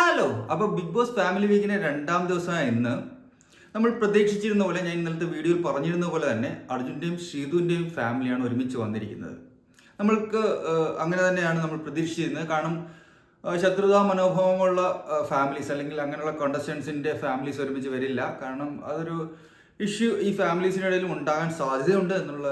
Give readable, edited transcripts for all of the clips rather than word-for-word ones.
Hello. അപ്പോൾ big boss family വീക്കിന്റെ രണ്ടാം ദിവസമായ ഇന്ന് നമ്മൾ പ്രതീക്ഷിച്ചിരുന്ന പോലെ, ഞാൻ ഇന്നലത്തെ വീഡിയോയിൽ പറഞ്ഞിരുന്ന പോലെ തന്നെ അർജുൻ്റെയും ഷീതുവിൻ്റെയും ഫാമിലിയാണ് ഒരുമിച്ച് വന്നിരിക്കുന്നത്. നമ്മൾക്ക് അങ്ങനെ തന്നെയാണ് നമ്മൾ പ്രതീക്ഷിച്ചിരുന്നത്. കാരണം ശത്രുതാ മനോഭാവമുള്ള ഫാമിലീസ് അല്ലെങ്കിൽ അങ്ങനെയുള്ള കോണ്ടസ്റ്റൻസിൻ്റെ ഫാമിലീസ് ഒരുമിച്ച് വരില്ല. കാരണം അതൊരു ഇഷ്യൂ ഈ ഫാമിലീസിനിടയിലും ഉണ്ടാകാൻ സാധ്യതയുണ്ട് എന്നുള്ള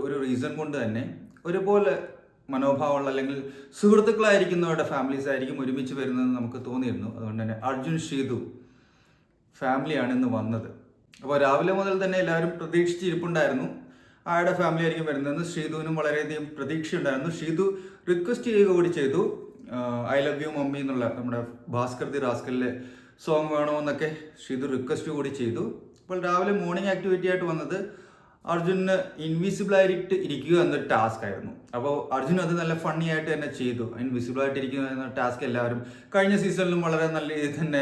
ഒരു റീസൺ കൊണ്ട് തന്നെ ഒരുപോലെ മനോഭാവമുള്ള അല്ലെങ്കിൽ സുഹൃത്തുക്കളായിരിക്കുന്നവരുടെ ഫാമിലീസ് ആയിരിക്കും ഒരുമിച്ച് വരുന്നതെന്ന് നമുക്ക് തോന്നിയിരുന്നു. അതുകൊണ്ട് തന്നെ അർജുൻ ഷീതു ഫാമിലിയാണ് ഇന്ന് വന്നത്. അപ്പോൾ രാവിലെ മുതൽ തന്നെ എല്ലാവരും പ്രതീക്ഷിച്ചിരിപ്പുണ്ടായിരുന്നു ആരുടെ ഫാമിലി ആയിരിക്കും വരുന്നതെന്ന്. ഷീതുവിനും വളരെയധികം പ്രതീക്ഷയുണ്ടായിരുന്നു. ഷീതു റിക്വസ്റ്റ് ചെയ്യുക കൂടി ചെയ്തു, ഐ ലവ് യു മമ്മി എന്നുള്ള നമ്മുടെ Bhaskar the റാസ്കലിലെ song വേണമെന്നൊക്കെ Sheethu request കൂടി ചെയ്തു. അപ്പോൾ രാവിലെ മോർണിംഗ് ആക്ടിവിറ്റി ആയിട്ട് വന്നത് അർജുന് ഇൻവിസിബിൾ ആയിട്ട് ഇരിക്കുക എന്നൊരു ടാസ്ക് ആയിരുന്നു. അപ്പോൾ അർജുൻ അത് നല്ല ഫണ്ണി ആയിട്ട് തന്നെ ചെയ്തു. ഇൻവിസിബിൾ ആയിട്ട് ഇരിക്കുക എന്ന ടാസ്ക് എല്ലാവരും കഴിഞ്ഞ സീസണിലും വളരെ നല്ല രീതിയിൽ തന്നെ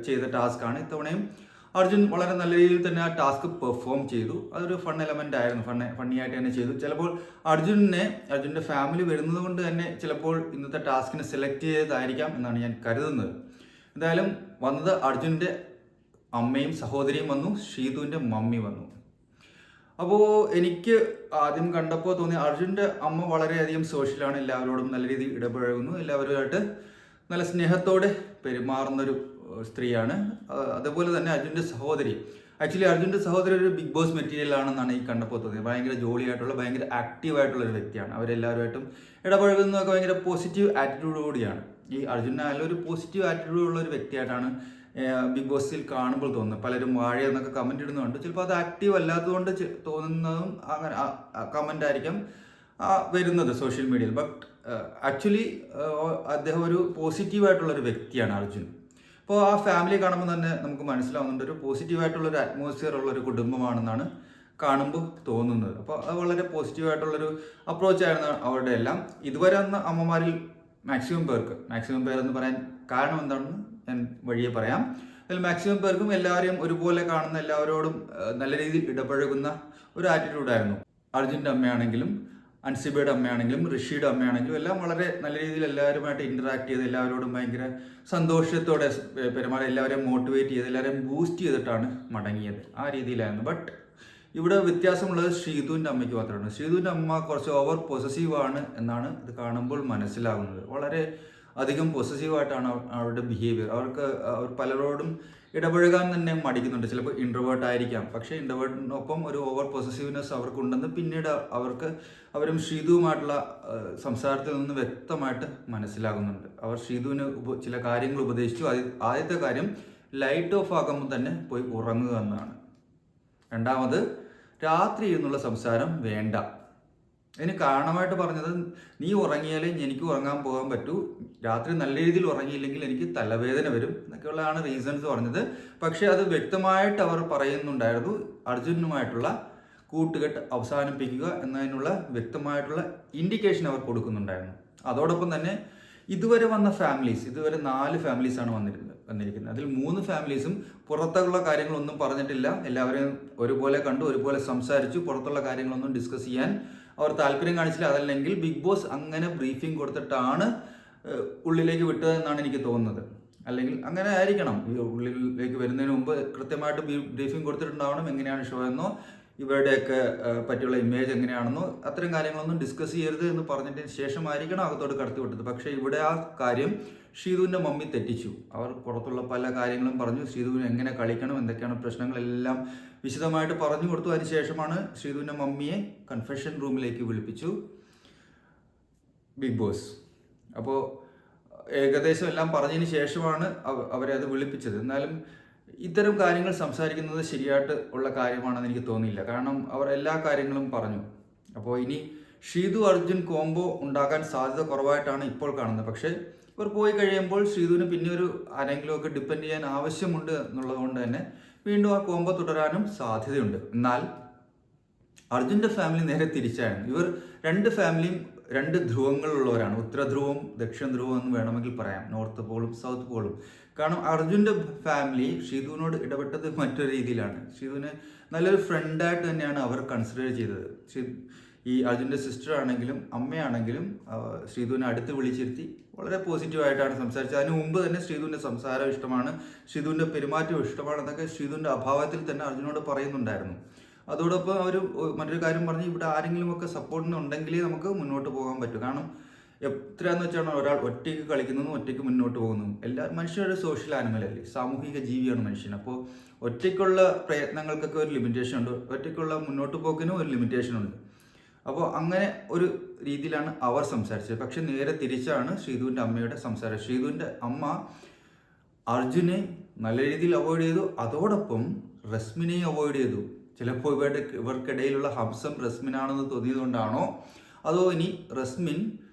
ചെയ്ത ടാസ്ക്കാണ്. ഇത്തവണയും അർജുൻ വളരെ നല്ല രീതിയിൽ തന്നെ ആ ടാസ്ക് പെർഫോം ചെയ്തു. അതൊരു ഫൺ എലമെന്റ് ആയിരുന്നു, ഫണ്ണി ആയിട്ട് തന്നെ ചെയ്തു. ചിലപ്പോൾ അർജുൻ്റെ ഫാമിലി വരുന്നത് കൊണ്ട് തന്നെ ചിലപ്പോൾ ഇന്നത്തെ ടാസ്കിനെ സെലക്ട് ചെയ്തതായിരിക്കാം എന്നാണ് ഞാൻ കരുതുന്നത്. എന്തായാലും വന്നത് അർജുൻ്റെ അമ്മയും സഹോദരിയും വന്നു, ഷീതുവിൻ്റെ മമ്മി വന്നു. അപ്പോൾ എനിക്ക് ആദ്യം കണ്ടപ്പോൾ തോന്നി അർജുൻ്റെ അമ്മ വളരെയധികം സോഷ്യലാണ്, എല്ലാവരോടും നല്ല രീതിയിൽ ഇടപഴകുന്നു, എല്ലാവരുമായിട്ട് നല്ല സ്നേഹത്തോടെ പെരുമാറുന്നൊരു സ്ത്രീയാണ്. അതുപോലെ തന്നെ അർജുൻ്റെ സഹോദരി, ആക്ച്വലി അർജുൻ്റെ സഹോദരി ഒരു ബിഗ് ബോസ് മെറ്റീരിയൽ ആണെന്നാണ് ഈ കണ്ടപ്പോൾ തോന്നിയത്. ഭയങ്കര ജോളിയായിട്ടുള്ള ഭയങ്കര ആക്റ്റീവായിട്ടുള്ള ഒരു വ്യക്തിയാണ്. അവരെല്ലാവരുമായിട്ടും ഇടപഴകുന്നതൊക്കെ ഭയങ്കര പോസിറ്റീവ് ആറ്റിറ്റ്യൂഡ് കൂടിയാണ്. ഈ അർജുനായാലും ഒരു പോസിറ്റീവ് ആറ്റിറ്റ്യൂഡ് ഉള്ള ഒരു വ്യക്തിയായിട്ടാണ് ബിഗ് ബോസിൽ കാണുമ്പോൾ തോന്നുന്നത്. പലരും വാഴ എന്നൊക്കെ കമൻറ്റ് ഇടുന്നുണ്ട്. ചിലപ്പോൾ അത് ആക്റ്റീവ് അല്ലാത്തതുകൊണ്ട് തോന്നുന്നതും അങ്ങനെ കമൻ്റ് ആയിരിക്കും വരുന്നത് സോഷ്യൽ മീഡിയയിൽ. ബട്ട് ആക്ച്വലി അദ്ദേഹം ഒരു പോസിറ്റീവായിട്ടുള്ളൊരു വ്യക്തിയാണ് അർജുൻ. അപ്പോൾ ആ ഫാമിലി കാണുമ്പോൾ തന്നെ നമുക്ക് മനസ്സിലാവുന്നുണ്ട് ഒരു പോസിറ്റീവായിട്ടുള്ളൊരു അറ്റ്മോസ്ഫിയർ ഉള്ളൊരു കുടുംബമാണെന്നാണ് കാണുമ്പോൾ തോന്നുന്നത്. അപ്പോൾ അത് വളരെ പോസിറ്റീവായിട്ടുള്ളൊരു അപ്രോച്ചായിരുന്നു അവരുടെ എല്ലാം. ഇതുവരെ വന്ന അമ്മമാരിൽ മാക്സിമം പേരെന്ന് പറയാൻ കാരണം എന്താണെന്ന് ഞാൻ വഴിയെ പറയാം. അതിൽ മാക്സിമം പേർക്കും എല്ലാവരെയും ഒരുപോലെ കാണുന്ന, എല്ലാവരോടും നല്ല രീതിയിൽ ഇടപഴകുന്ന ഒരു ആറ്റിറ്റ്യൂഡായിരുന്നു. അർജുൻ്റെ അമ്മയാണെങ്കിലും അൻസിബയുടെ അമ്മയാണെങ്കിലും ഋഷിയുടെ അമ്മയാണെങ്കിലും എല്ലാം വളരെ നല്ല രീതിയിൽ എല്ലാവരുമായിട്ട് ഇൻറ്ററാക്ട് ചെയ്ത് എല്ലാവരോടും ഭയങ്കര സന്തോഷത്തോടെ പെരുമാറി എല്ലാവരെയും മോട്ടിവേറ്റ് ചെയ്ത് എല്ലാവരെയും ബൂസ്റ്റ് ചെയ്തിട്ടാണ് മടങ്ങിയത്. ആ രീതിയിലായിരുന്നു. ബട്ട് ഇവിടെ വ്യത്യാസമുള്ളത് ശ്രീതുവിൻ്റെ അമ്മയ്ക്ക് മാത്രമാണ്. ശ്രീതുവിൻ്റെ അമ്മ കുറച്ച് ഓവർ പൊസസീവ് ആണ് എന്നാണ് ഇത് കാണുമ്പോൾ മനസ്സിലാകുന്നത്. വളരെ അധികം പൊസസീവായിട്ടാണ് അവരുടെ ബിഹേവിയർ. അവർ പലരോടും ഇടപഴകാൻ തന്നെ മടിക്കുന്നുണ്ട്. ചിലപ്പോൾ ഇൻട്രോവേർട്ട് ആയിരിക്കാം, പക്ഷേ ഇൻട്രോവേർട്ടിനൊപ്പം ഒരു ഓവർ പൊസസീവ്നെസ് അവർക്കുണ്ടെന്ന് പിന്നീട് അവരും ഷീതുവുമായിട്ടുള്ള സംസാരത്തിൽ നിന്ന് വ്യക്തമായിട്ട് മനസ്സിലാകുന്നുണ്ട്. അവർ ഷീതുവിന് ചില കാര്യങ്ങൾ ഉപദേശിച്ചു. ആദ്യത്തെ കാര്യം ലൈറ്റ് ഓഫ് ആക്കുമ്പോൾ തന്നെ പോയി ഉറങ്ങുക എന്നതാണ്. രണ്ടാമത് രാത്രി എന്നുള്ള സംസാരം വേണ്ട. അതിന് കാരണമായിട്ട് പറഞ്ഞത് നീ ഉറങ്ങിയാലേ എനിക്ക് ഉറങ്ങാൻ പോകാൻ പറ്റൂ, രാത്രി നല്ല രീതിയിൽ ഉറങ്ങിയില്ലെങ്കിൽ എനിക്ക് തലവേദന വരും എന്നൊക്കെയുള്ളതാണ് റീസൺസ് പറഞ്ഞത്. പക്ഷേ അത് വ്യക്തമായിട്ട് അവർ പറയുന്നുണ്ടായിരുന്നു. അർജുനുമായിട്ടുള്ള കൂട്ടുകെട്ട് അവസാനിപ്പിക്കുക എന്നതിനുള്ള വ്യക്തമായിട്ടുള്ള ഇൻഡിക്കേഷൻ അവർ കൊടുക്കുന്നുണ്ടായിരുന്നു. അതോടൊപ്പം തന്നെ ഇതുവരെ 4 ഫാമിലീസാണ് വന്നിരിക്കുന്നത്. അതിൽ 3 ഫാമിലീസും പുറത്തുള്ള കാര്യങ്ങളൊന്നും പറഞ്ഞിട്ടില്ല. എല്ലാവരെയും ഒരുപോലെ കണ്ടു, ഒരുപോലെ സംസാരിച്ചു. പുറത്തുള്ള കാര്യങ്ങളൊന്നും ഡിസ്കസ് ചെയ്യാൻ അവർ താല്പര്യം കാണിച്ചില്ല. അതല്ലെങ്കിൽ ബിഗ് ബോസ് അങ്ങനെ ബ്രീഫിംഗ് കൊടുത്തിട്ടാണ് ഉള്ളിലേക്ക് വിട്ടതെന്നാണ് എനിക്ക് തോന്നുന്നത്. അല്ലെങ്കിൽ അങ്ങനെ ആയിരിക്കണം. ഈ ഉള്ളിലേക്ക് വരുന്നതിന് മുമ്പ് കൃത്യമായിട്ട് ബ്രീഫിംഗ് കൊടുത്തിട്ടുണ്ടാവണം. എങ്ങനെയാണ് ഷോ എന്നോ ഇവരുടെയൊക്കെ പറ്റിയുള്ള ഇമേജ് എങ്ങനെയാണെന്നോ അത്തരം കാര്യങ്ങളൊന്നും ഡിസ്കസ് ചെയ്യരുത് എന്ന് പറഞ്ഞതിന് ശേഷമായിരിക്കണം അകത്തോട്ട് കടത്തി വിട്ടത്. പക്ഷേ ഇവിടെ ആ കാര്യം ഷീതുവിൻ്റെ മമ്മി തെറ്റിച്ചു. അവർ പുറത്തുള്ള പല കാര്യങ്ങളും പറഞ്ഞു. ഷീതുവിന് എങ്ങനെ കളിക്കണം, എന്തൊക്കെയാണ് പ്രശ്നങ്ങളെല്ലാം വിശദമായിട്ട് പറഞ്ഞു കൊടുത്തു. അതിനുശേഷമാണ് ഷീതുവിൻ്റെ മമ്മിയെ കൺഫെഷൻ റൂമിലേക്ക് വിളിപ്പിച്ചു ബിഗ് ബോസ്. അപ്പോൾ ഏകദേശം എല്ലാം പറഞ്ഞതിന് ശേഷമാണ് അവരെ അത് വിളിപ്പിച്ചത്. എന്നാലും ഇത്തരം കാര്യങ്ങൾ സംസാരിക്കുന്നത് ശരിയായിട്ട് ഉള്ള കാര്യമാണെന്ന് എനിക്ക് തോന്നിയില്ല. കാരണം അവർ എല്ലാ കാര്യങ്ങളും പറഞ്ഞു. അപ്പോൾ ഇനി ഷീതു അർജുൻ കോംബോ ഉണ്ടാകാൻ സാധ്യത കുറവായിട്ടാണ് ഇപ്പോൾ കാണുന്നത്. പക്ഷേ ഇവർ പോയി കഴിയുമ്പോൾ ഷീതുവിന് പിന്നെ ഒരു ആരെങ്കിലുമൊക്കെ ഡിപ്പെൻഡ് ചെയ്യാൻ ആവശ്യമുണ്ട് എന്നുള്ളത് കൊണ്ട് തന്നെ വീണ്ടും ആ കോംബോ തുടരാനും സാധ്യതയുണ്ട്. എന്നാൽ അർജുൻ്റെ ഫാമിലി നേരെ തിരിച്ചായിരുന്നു. ഇവർ 2 ഫാമിലിയും 2 ധ്രുവങ്ങളുള്ളവരാണ്. ഉത്തരധ്രുവവും ദക്ഷിണ ധ്രുവവും എന്ന് വേണമെങ്കിൽ പറയാം, നോർത്ത് പോളും സൗത്ത് പോളും. കാരണം അർജുൻ്റെ ഫാമിലി ഷീതുവിനോട് ഇടപെട്ടത് മറ്റൊരു രീതിയിലാണ്. ഷീതുവിനെ നല്ലൊരു ഫ്രണ്ടായിട്ട് തന്നെയാണ് അവർ കൺസിഡർ ചെയ്തത്. ഈ അർജുൻ്റെ സിസ്റ്റർ ആണെങ്കിലും അമ്മയാണെങ്കിലും ശ്രീധുവിനെ അടുത്ത് വിളിച്ചിരുത്തി വളരെ പോസിറ്റീവായിട്ടാണ് സംസാരിച്ചത്. അതിന് മുമ്പ് തന്നെ ശ്രീധുവിൻ്റെ സംസാരം ഇഷ്ടമാണ്, ശ്രീധുവിൻ്റെ പെരുമാറ്റം ഇഷ്ടമാണ് എന്നൊക്കെ ശ്രീധുവിൻ്റെ അഭാവത്തിൽ തന്നെ അർജുനോട് പറയുന്നുണ്ടായിരുന്നു. അതോടൊപ്പം അവർ മറ്റൊരു കാര്യം പറഞ്ഞ് ഇവിടെ ആരെങ്കിലുമൊക്കെ സപ്പോർട്ടിനുണ്ടെങ്കിലേ നമുക്ക് മുന്നോട്ട് പോകാൻ പറ്റും. കാരണം എത്രയാണെന്ന് വെച്ചാൽ ഒരാൾ ഒറ്റയ്ക്ക് കളിക്കുന്നതും ഒറ്റയ്ക്ക് മുന്നോട്ട് പോകുന്നതും മനുഷ്യരുടെ സോഷ്യൽ ആനിമലല്ലേ, സാമൂഹിക ജീവിയാണ് മനുഷ്യൻ. അപ്പോൾ ഒറ്റയ്ക്കുള്ള പ്രയത്നങ്ങൾക്കൊക്കെ ഒരു ലിമിറ്റേഷൻ ഉണ്ട്, ഒറ്റയ്ക്കുള്ള മുന്നോട്ട് പോക്കിനും ഒരു ലിമിറ്റേഷൻ ഉണ്ട്. അപ്പോൾ അങ്ങനെ ഒരു രീതിയിലാണ് അവർ സംസാരിച്ചത്. പക്ഷെ നേരെ തിരിച്ചാണ് ശ്രീധുവിൻ്റെ അമ്മയുടെ സംസാരം. ശ്രീധുവിൻ്റെ അമ്മ അർജുനെ നല്ല രീതിയിൽ അവോയ്ഡ് ചെയ്തു, അതോടൊപ്പം റസ്മിനെയും അവോയ്ഡ് ചെയ്തു. ചിലപ്പോൾ ഇവർക്കിടയിലുള്ള ഹംസം റസ്മിനാണെന്ന് തോന്നിയതുകൊണ്ടാണോ അതോ ഇനി റസ്മിൻ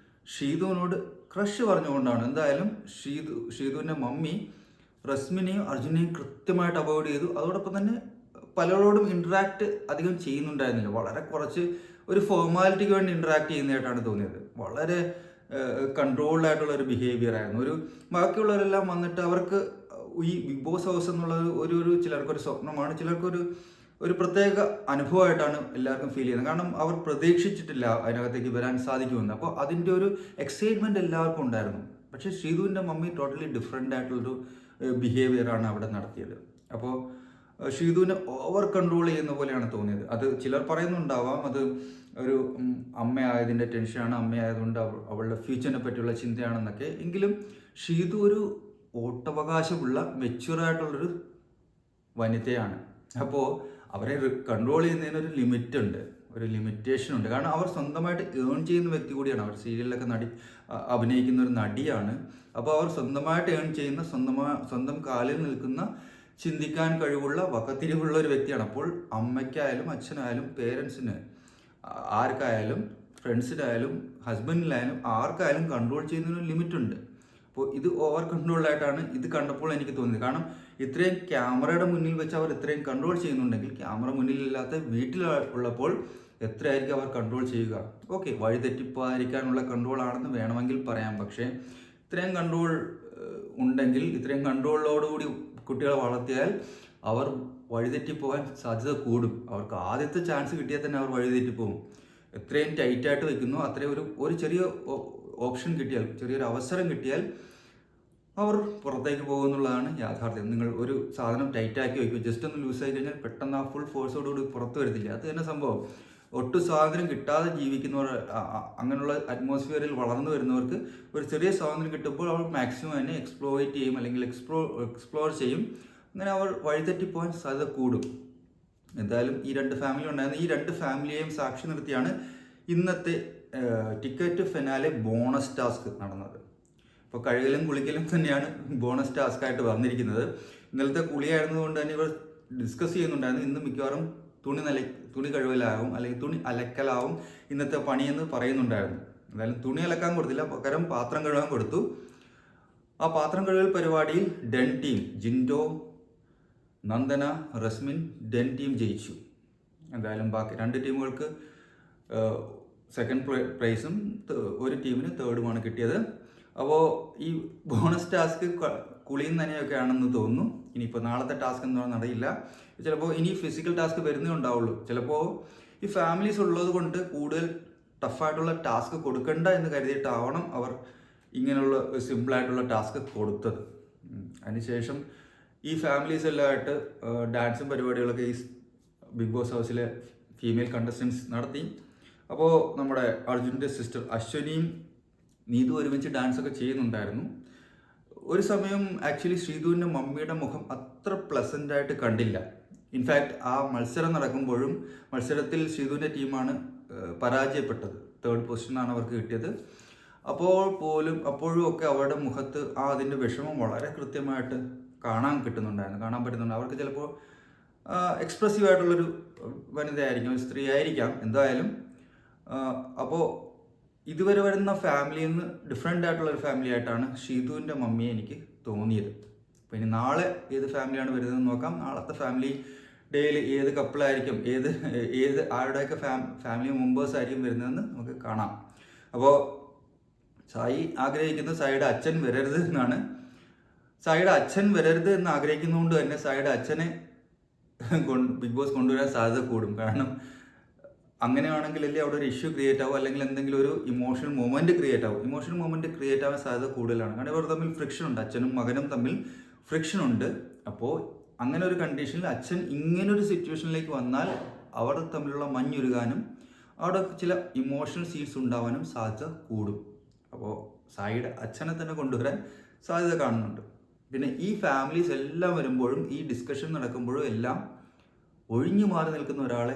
ഷീതുവിനോട് ക്രഷ് പറഞ്ഞുകൊണ്ടാണ്. എന്തായാലും ഷീതുവിൻ്റെ മമ്മി റസ്മിനെയും അർജുനെയും കൃത്യമായിട്ട് അവോയ്ഡ് ചെയ്തു. അതോടൊപ്പം തന്നെ പലരോടും ഇൻട്രാക്ട് അധികം ചെയ്യുന്നുണ്ടായിരുന്നില്ല, വളരെ കുറച്ച് ഒരു ഫോർമാലിറ്റിക്ക് വേണ്ടി ഇൻട്രാക്ട് ചെയ്യുന്നതായിട്ടാണ് തോന്നിയത്. വളരെ കൺട്രോൾഡ് ആയിട്ടുള്ള ഒരു ബിഹേവിയർ ആയിരുന്നു. ബാക്കിയുള്ളവരെല്ലാം വന്നിട്ട് അവർക്ക് ഈ ബിഗ് ബോസ് ഹൗസ് എന്നുള്ളത് ഒരു ചിലർക്കൊരു സ്വപ്നമാണ്, ചിലർക്കൊരു പ്രത്യേക അനുഭവമായിട്ടാണ് എല്ലാവർക്കും ഫീൽ ചെയ്യുന്നത്. കാരണം അവർ പ്രതീക്ഷിച്ചിട്ടില്ല അതിനകത്തേക്ക് വരാൻ സാധിക്കുമെന്ന്. അപ്പോൾ അതിൻ്റെ ഒരു എക്സൈറ്റ്മെൻറ്റ് എല്ലാവർക്കും ഉണ്ടായിരുന്നു. പക്ഷേ ശ്രീധുവിൻ്റെ മമ്മി ടോട്ടലി ഡിഫറെൻ്റ് ആയിട്ടുള്ളൊരു ബിഹേവിയറാണ് അവിടെ നടത്തിയത്. അപ്പോൾ ഷീതുവിനെ ഓവർ കൺട്രോൾ ചെയ്യുന്ന പോലെയാണ് തോന്നിയത്. അത് ചിലർ പറയുന്നുണ്ടാവാം അത് ഒരു അമ്മയായതിൻ്റെ ടെൻഷനാണ്, അമ്മയായതുകൊണ്ട് അവളുടെ ഫ്യൂച്ചറിനെ പറ്റിയുള്ള ചിന്തയാണെന്നൊക്കെ. എങ്കിലും ഷീതു ഒരു വോട്ടവകാശമുള്ള മെച്യൂറായിട്ടുള്ളൊരു വനിതയാണ്. അപ്പോൾ അവരെ കൺട്രോൾ ചെയ്യുന്നതിനൊരു ലിമിറ്റുണ്ട്, ഒരു ലിമിറ്റേഷൻ ഉണ്ട്. കാരണം അവർ സ്വന്തമായിട്ട് ഏൺ ചെയ്യുന്ന വ്യക്തി കൂടിയാണ്. അവർ സീരിയലിലൊക്കെ അഭിനയിക്കുന്ന ഒരു നടിയാണ്. അപ്പോൾ അവർ സ്വന്തമായിട്ട് ഏൺ ചെയ്യുന്ന സ്വന്തം കാലിൽ നിൽക്കുന്ന ചിന്തിക്കാൻ കഴിവുള്ള വകതിരിവുള്ള ഒരു വ്യക്തിയാണ്. അപ്പോൾ അമ്മയ്ക്കായാലും അച്ഛനായാലും പേരൻസിന് ആർക്കായാലും ഫ്രണ്ട്സിനായാലും ഹസ്ബൻഡിനായാലും ആർക്കായാലും കൺട്രോൾ ചെയ്യുന്നതിന് ലിമിറ്റുണ്ട്. അപ്പോൾ ഇത് ഓവർ കൺട്രോൾഡായിട്ടാണ് ഇത് കണ്ടപ്പോൾ എനിക്ക് തോന്നിയത്. കാരണം ഇത്രയും ക്യാമറയുടെ മുന്നിൽ വെച്ച് അവർ ഇത്രയും കൺട്രോൾ ചെയ്യുന്നുണ്ടെങ്കിൽ ക്യാമറ മുന്നിലില്ലാത്ത വീട്ടിൽ ഉള്ളപ്പോൾ എത്രയായിരിക്കും അവർ കൺട്രോൾ ചെയ്യുക? ഓക്കെ, വഴിതെറ്റിപ്പോകാതിരിക്കാനുള്ള കൺട്രോൾ ആണെന്ന് വേണമെങ്കിൽ പറയാം. പക്ഷേ ഇത്രയും കൺട്രോൾ ഉണ്ടെങ്കിൽ, ഇത്രയും കൺട്രോളോടുകൂടി കുട്ടികളെ വളർത്തിയാൽ അവർ വഴിതെറ്റിപ്പോകാൻ സാധ്യത കൂടും. അവർക്ക് ആദ്യത്തെ ചാൻസ് കിട്ടിയാൽ തന്നെ അവർ വഴിതെറ്റിപ്പോകും. എത്രയും ടൈറ്റായിട്ട് വയ്ക്കുന്നു അത്രയും ഒരു ചെറിയ ഓപ്ഷൻ കിട്ടിയാൽ, ചെറിയൊരു അവസരം കിട്ടിയാൽ അവർ പുറത്തേക്ക് പോകുന്നുള്ളതാണ് യാഥാർത്ഥ്യം. നിങ്ങൾ ഒരു സാധനം ടൈറ്റാക്കി വയ്ക്കും, ജസ്റ്റ് ഒന്ന് ലൂസായി കഴിഞ്ഞാൽ പെട്ടെന്ന് ആ ഫുൾ ഫോഴ്സോടുകൂടി പുറത്ത് വരത്തില്ല. അത് തന്നെ സംഭവം. ഒട്ടും സ്വാതന്ത്ര്യം കിട്ടാതെ ജീവിക്കുന്നവർ, അങ്ങനെയുള്ള അറ്റ്മോസ്ഫിയറിൽ വളർന്നു വരുന്നവർക്ക് ഒരു ചെറിയ സ്വാതന്ത്ര്യം കിട്ടുമ്പോൾ അവർ മാക്സിമം തന്നെ എക്സ്പ്ലോയിറ്റ് ചെയ്യും, അല്ലെങ്കിൽ എക്സ്പ്ലോർ ചെയ്യും. അങ്ങനെ അവർ വഴിതെറ്റിപ്പോകാൻ സാധ്യത കൂടും. എന്തായാലും ഈ രണ്ട് ഫാമിലി ഉണ്ടായിരുന്നു. ഈ രണ്ട് ഫാമിലിയെയും സാക്ഷി നിർത്തിയാണ് ഇന്നത്തെ ടിക്കറ്റ് ഫിനാലെ ബോണസ് ടാസ്ക് നടന്നത്. ഇപ്പോൾ കഴുകലും കുളിക്കലും തന്നെയാണ് ബോണസ് ടാസ്ക്കായിട്ട് വന്നിരിക്കുന്നത്. ഇന്നലത്തെ കുളിയായിരുന്നതുകൊണ്ട് തന്നെ ഇവർ ഡിസ്കസ് ചെയ്യുന്നുണ്ടായിരുന്നു ഇന്ന് മിക്കവാറും തുണി കഴുകലാവും അല്ലെങ്കിൽ തുണി അലക്കലാവും ഇന്നത്തെ പണിയെന്ന് പറയുന്നുണ്ടായിരുന്നു. എന്തായാലും തുണി അലക്കാൻ കൊടുത്തില്ല, പകരം പാത്രം കഴുകാൻ കൊടുത്തു. ആ പാത്രം കഴുകൽ പരിപാടിയിൽ Den team, Jinto, Nandana, Resmin, Den team ജയിച്ചു. എന്തായാലും ബാക്കി രണ്ട് ടീമുകൾക്ക് സെക്കൻഡ് പ്രൈസും ഒരു ടീമിന് തേർഡുമാണ് കിട്ടിയത്. അപ്പോൾ ഈ ബോണസ് ടാസ്ക് കുളിയും തന്നെയൊക്കെ ആണെന്ന് തോന്നുന്നു. ഇനിയിപ്പോൾ നാളത്തെ ടാസ്ക് എന്താണെന്ന് അറിയില്ല. ചിലപ്പോൾ ഇനി ഫിസിക്കൽ ടാസ്ക് വരുന്നേ ഉണ്ടാവുള്ളൂ. ചിലപ്പോൾ ഈ ഫാമിലീസ് ഉള്ളത് കൊണ്ട് കൂടുതൽ ടഫായിട്ടുള്ള ടാസ്ക് കൊടുക്കണ്ട എന്ന് കരുതിയിട്ടാവണം അവർ ഇങ്ങനെയുള്ള സിമ്പിളായിട്ടുള്ള ടാസ്ക് കൊടുത്തത്. അതിനുശേഷം ഈ ഫാമിലീസ് എല്ലാമായിട്ട് ഡാൻസും പരിപാടികളൊക്കെ ഈ ബിഗ് ബോസ് ഹൗസിലെ ഫീമെയിൽ കണ്ടസ്റ്റൻസ് നടത്തി. അപ്പോൾ നമ്മുടെ അർജുൻ്റെ സിസ്റ്റർ അശ്വനിയും നീതു ഒരുമിച്ച് ഡാൻസൊക്കെ ചെയ്യുന്നുണ്ടായിരുന്നു. ഒരു സമയം ആക്ച്വലി ശ്രീധുവിൻ്റെ മമ്മിയുടെ മുഖം അത്ര പ്ലസൻ്റായിട്ട് കണ്ടില്ല. ഇൻഫാക്റ്റ് ആ മത്സരം നടക്കുമ്പോഴും മത്സരത്തിൽ ശ്രീധുവിൻ്റെ ടീമാണ് പരാജയപ്പെട്ടത്. തേർഡ് പൊസിഷനാണ് അവർക്ക് കിട്ടിയത്. അപ്പോഴും ഒക്കെ അവരുടെ മുഖത്ത് അതിൻ്റെ വിഷമം വളരെ കൃത്യമായിട്ട് കാണാൻ പറ്റുന്നുണ്ട്. അവർക്ക് ചിലപ്പോൾ എക്സ്പ്രസീവ് ആയിട്ടുള്ളൊരു വനിതയായിരിക്കും, ഒരു സ്ത്രീ ആയിരിക്കാം. എന്തായാലും അപ്പോൾ ഇതുവരെ വരുന്ന ഫാമിലിയിൽ നിന്ന് ഡിഫറെൻ്റ് ആയിട്ടുള്ളൊരു ഫാമിലി ആയിട്ടാണ് ഷീതുവിൻ്റെ മമ്മിയെ എനിക്ക് തോന്നിയത്. അപ്പോൾ ഇനി നാളെ ഏത് ഫാമിലിയാണ് വരുന്നതെന്ന് നോക്കാം. നാളത്തെ ഫാമിലി ഡേയിൽ ഏത് കപ്പിളായിരിക്കും, ഏത് ആരുടെയൊക്കെ ഫാമിലി മെമ്പേഴ്സ് ആയിരിക്കും വരുന്നതെന്ന് നമുക്ക് കാണാം. അപ്പോൾ സായി ആഗ്രഹിക്കുന്നത് സായിയുടെ അച്ഛൻ വരരുത് എന്നാണ്. സായിയുടെ അച്ഛൻ വരരുത് എന്ന് ആഗ്രഹിക്കുന്നതുകൊണ്ട് തന്നെ സായിയുടെ അച്ഛനെ ബിഗ് ബോസ് കൊണ്ടുവരാൻ സാധ്യത കൂടും. കാരണം അങ്ങനെയാണെങ്കിലല്ലേ അവിടെ ഒരു ഇഷ്യൂ ക്രിയേറ്റ് ആവും, അല്ലെങ്കിൽ എന്തെങ്കിലും ഒരു ഇമോഷണൽ മൊമെൻറ്റ് ക്രിയേറ്റ് ആവും. ഇമോഷണൽ മൊമെൻറ്റ് ക്രിയേറ്റ് ആവാൻ സാധ്യത കൂടുതലാണ്. കാരണം ഇവർ തമ്മിൽ ഫ്രിക്ഷൻ ഉണ്ട്, അച്ഛനും മകനും തമ്മിൽ ഫ്രിക്ഷൻ ഉണ്ട്. അപ്പോൾ അങ്ങനെ ഒരു കണ്ടീഷനിൽ അച്ഛൻ ഇങ്ങനൊരു സിറ്റുവേഷനിലേക്ക് വന്നാൽ അവർ തമ്മിലുള്ള മഞ്ഞുരുകാനും അവിടെ ചില ഇമോഷണൽ സീൻസ് ഉണ്ടാവാനും സാധ്യത കൂടും. അപ്പോൾ സായിയുടെ അച്ഛനെ തന്നെ കൊണ്ടുവരാൻ സാധ്യത കാണുന്നുണ്ട്. പിന്നെ ഈ ഫാമിലീസ് എല്ലാം വരുമ്പോഴും ഈ ഡിസ്കഷൻ നടക്കുമ്പോഴും എല്ലാം ഒഴിഞ്ഞു മാറി നിൽക്കുന്ന ഒരാളെ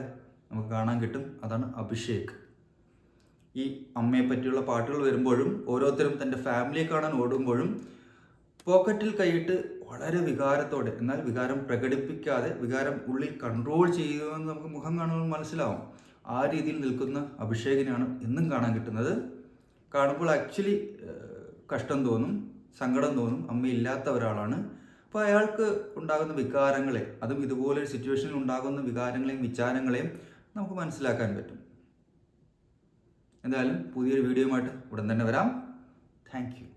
നമുക്ക് കാണാൻ കിട്ടും. അതാണ് അഭിഷേക്. ഈ അമ്മയെ പറ്റിയുള്ള പാട്ടുകൾ വരുമ്പോഴും ഓരോരുത്തരും തൻ്റെ ഫാമിലിയെ കാണാൻ ഓടുമ്പോഴും പോക്കറ്റിൽ കൈയിട്ട് വളരെ വികാരത്തോടെ, എന്നാൽ വികാരം പ്രകടിപ്പിക്കാതെ, വികാരം ഉള്ളിൽ കൺട്രോൾ ചെയ്യുമെന്ന് നമുക്ക് മുഖം കാണുമ്പോൾ മനസ്സിലാവും. ആ രീതിയിൽ നിൽക്കുന്ന അഭിഷേകിനാണ് എന്നും കാണാൻ കിട്ടുന്നത്. കാണുമ്പോൾ ആക്ച്വലി കഷ്ടം തോന്നും, സങ്കടം തോന്നും. അമ്മയില്ലാത്ത ഒരാളാണ്. അപ്പോൾ അയാൾക്ക് ഉണ്ടാകുന്ന വികാരങ്ങളെ, അതും ഇതുപോലൊരു സിറ്റുവേഷനിൽ ഉണ്ടാകുന്ന വികാരങ്ങളെയും വിചാരങ്ങളെയും നമുക്ക് മനസ്സിലാക്കാൻ പറ്റും. എന്തായാലും പുതിയൊരു വീഡിയോയുമായിട്ട് ഉടൻ തന്നെ വരാം. Thank you.